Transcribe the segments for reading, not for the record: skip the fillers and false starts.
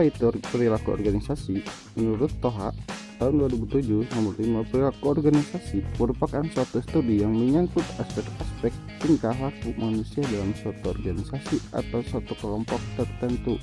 itu perilaku organisasi? Menurut Toha, tahun 2007 nomor 5, perilaku organisasi merupakan suatu studi yang menyangkut aspek-aspek tingkah laku manusia dalam suatu organisasi atau suatu kelompok tertentu.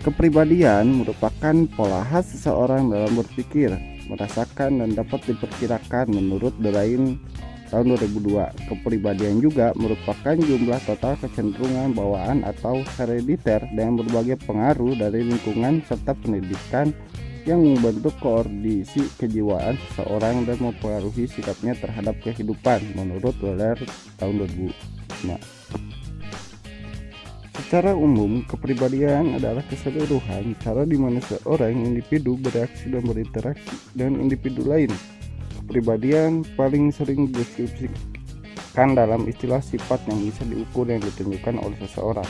Kepribadian merupakan pola khas seseorang dalam berpikir, merasakan, dan dapat diperkirakan menurut Derain tahun 2002. Kepribadian juga merupakan jumlah total kecenderungan bawaan atau herediter dengan berbagai pengaruh dari lingkungan serta pendidikan yang membentuk kondisi kejiwaan seseorang dan mempengaruhi sikapnya terhadap kehidupan menurut Weller tahun 2005. Secara umum, kepribadian adalah keseluruhan cara di mana seorang individu bereaksi dan berinteraksi dengan individu lain. Kepribadian paling sering dideskripsikan dalam istilah sifat yang bisa diukur yang ditunjukkan oleh seseorang.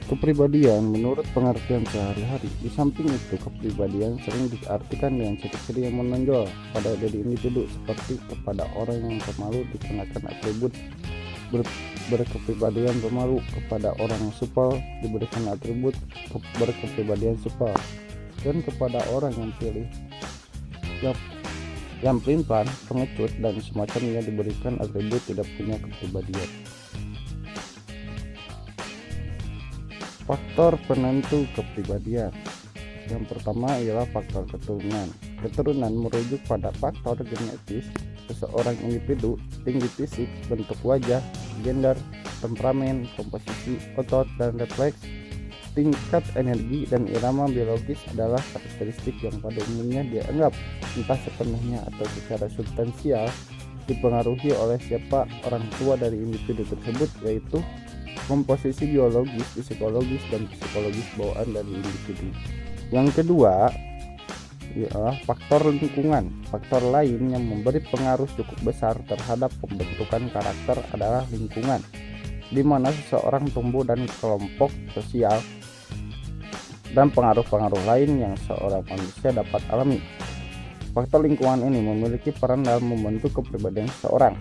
Kepribadian menurut pengertian sehari-hari. Di samping itu, kepribadian sering diartikan dengan ciri-ciri yang menonjol pada diri individu, seperti kepada orang yang pemalu dikenakan atribut berkepribadian pemalu, kepada orang yang supel diberikan atribut berkepribadian supel, dan kepada orang yang yang pelin-pelan, pengecut, dan semacamnya diberikan atribut tidak punya kepribadian. Faktor penentu kepribadian. Yang pertama ialah faktor keturunan. Keturunan merujuk pada faktor genetis seseorang individu, tinggi fisik, bentuk wajah, gender, temperamen, komposisi otot dan refleks, tingkat energi, dan irama biologis adalah karakteristik yang pada umumnya dianggap entah sepenuhnya atau secara substansial dipengaruhi oleh siapa orang tua dari individu tersebut, yaitu komposisi biologis, psikologis, dan psikologis bawaan dari individu. Yang kedua ialah faktor lingkungan. Faktor lain yang memberi pengaruh cukup besar terhadap pembentukan karakter adalah lingkungan, di mana seseorang tumbuh, dan kelompok sosial, dan pengaruh-pengaruh lain yang seorang manusia dapat alami. Faktor lingkungan ini memiliki peran dalam membentuk kepribadian seseorang.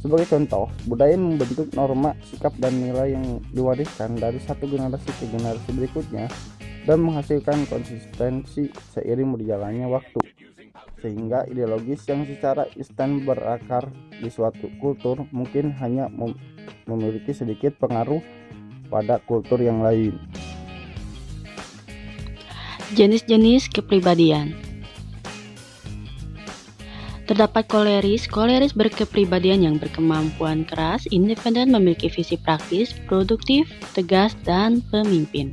Sebagai contoh, budaya membentuk norma, sikap, dan nilai yang diwariskan dari satu generasi ke generasi berikutnya dan menghasilkan konsistensi seiring berjalannya waktu, sehingga ideologis yang secara instan berakar di suatu kultur mungkin hanya memiliki sedikit pengaruh pada kultur yang lain. Jenis-jenis kepribadian. Terdapat koleris. Koleris berkepribadian yang berkemampuan keras, independen, memiliki visi praktis, produktif, tegas, dan pemimpin.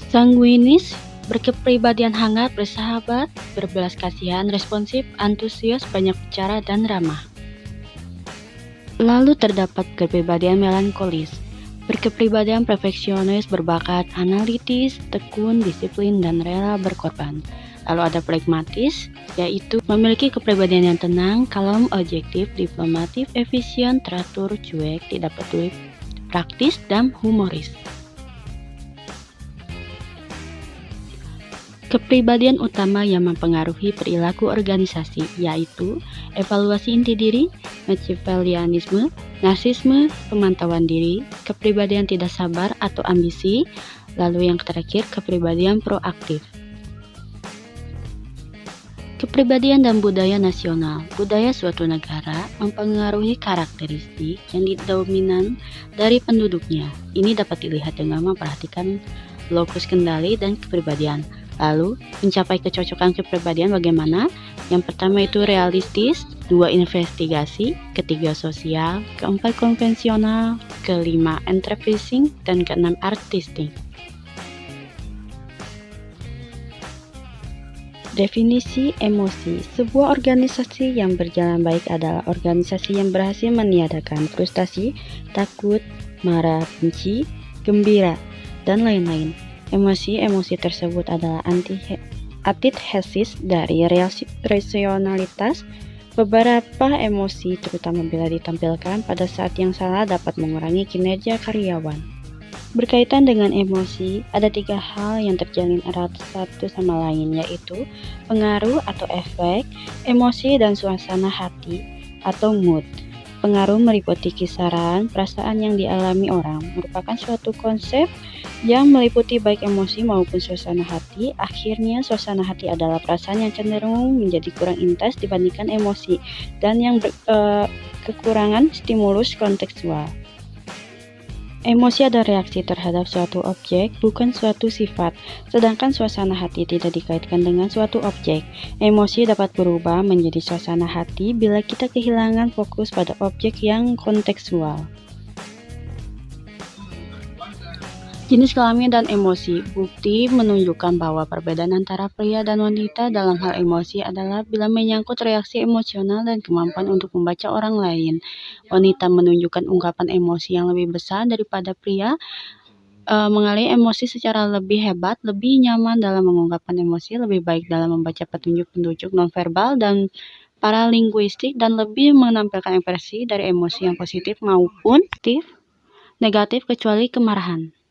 Sanguinis berkepribadian hangat, bersahabat, berbelas kasihan, responsif, antusias, banyak bicara, dan ramah. Lalu terdapat kepribadian melankolis. Berkepribadian perfeksionis, berbakat, analitis, tekun, disiplin, dan rela berkorban. Lalu ada pragmatis, yaitu memiliki kepribadian yang tenang, kalem, objektif, diplomatif, efisien, teratur, cuek, tidak peduli, praktis, dan humoris. Kepribadian utama yang mempengaruhi perilaku organisasi yaitu evaluasi inti diri, machiavellianisme, narsisme, pemantauan diri, kepribadian tidak sabar atau ambisi, lalu yang terakhir kepribadian proaktif. Kepribadian dan budaya nasional. Budaya suatu negara mempengaruhi karakteristik yang dominan dari penduduknya. Ini dapat dilihat dengan memperhatikan lokus kendali dan kepribadian. Lalu, mencapai kecocokan kepribadian bagaimana? Yang pertama itu realistis, 2 investigasi, ketiga sosial, keempat konvensional, kelima enterprising, dan keenam artistik. Definisi emosi. Sebuah organisasi yang berjalan baik adalah organisasi yang berhasil meniadakan frustasi, takut, marah, benci, gembira, dan lain-lain. Emosi tersebut adalah antithesis dari rasionalitas. Beberapa emosi, terutama bila ditampilkan pada saat yang salah, dapat mengurangi kinerja karyawan. Berkaitan dengan emosi, ada 3 hal yang terjalin erat satu sama lain, yaitu pengaruh atau efek, emosi, dan suasana hati atau mood. Pengaruh meliputi kisaran, perasaan yang dialami orang, merupakan suatu konsep yang meliputi baik emosi maupun suasana hati. Akhirnya, suasana hati adalah perasaan yang cenderung menjadi kurang intens dibandingkan emosi, dan yang kekurangan stimulus kontekstual. Emosi adalah reaksi terhadap suatu objek, bukan suatu sifat, sedangkan suasana hati tidak dikaitkan dengan suatu objek. Emosi dapat berubah menjadi suasana hati bila kita kehilangan fokus pada objek yang kontekstual. Jenis kelamin dan emosi. Bukti menunjukkan bahwa perbedaan antara pria dan wanita dalam hal emosi adalah bila menyangkut reaksi emosional dan kemampuan untuk membaca orang lain. Wanita menunjukkan ungkapan emosi yang lebih besar daripada pria, mengalami emosi secara lebih hebat, lebih nyaman dalam mengungkapkan emosi, lebih baik dalam membaca petunjuk-petunjuk nonverbal dan paralinguistik, dan lebih menampilkan ekspresi dari emosi yang positif maupun negatif kecuali kemarahan.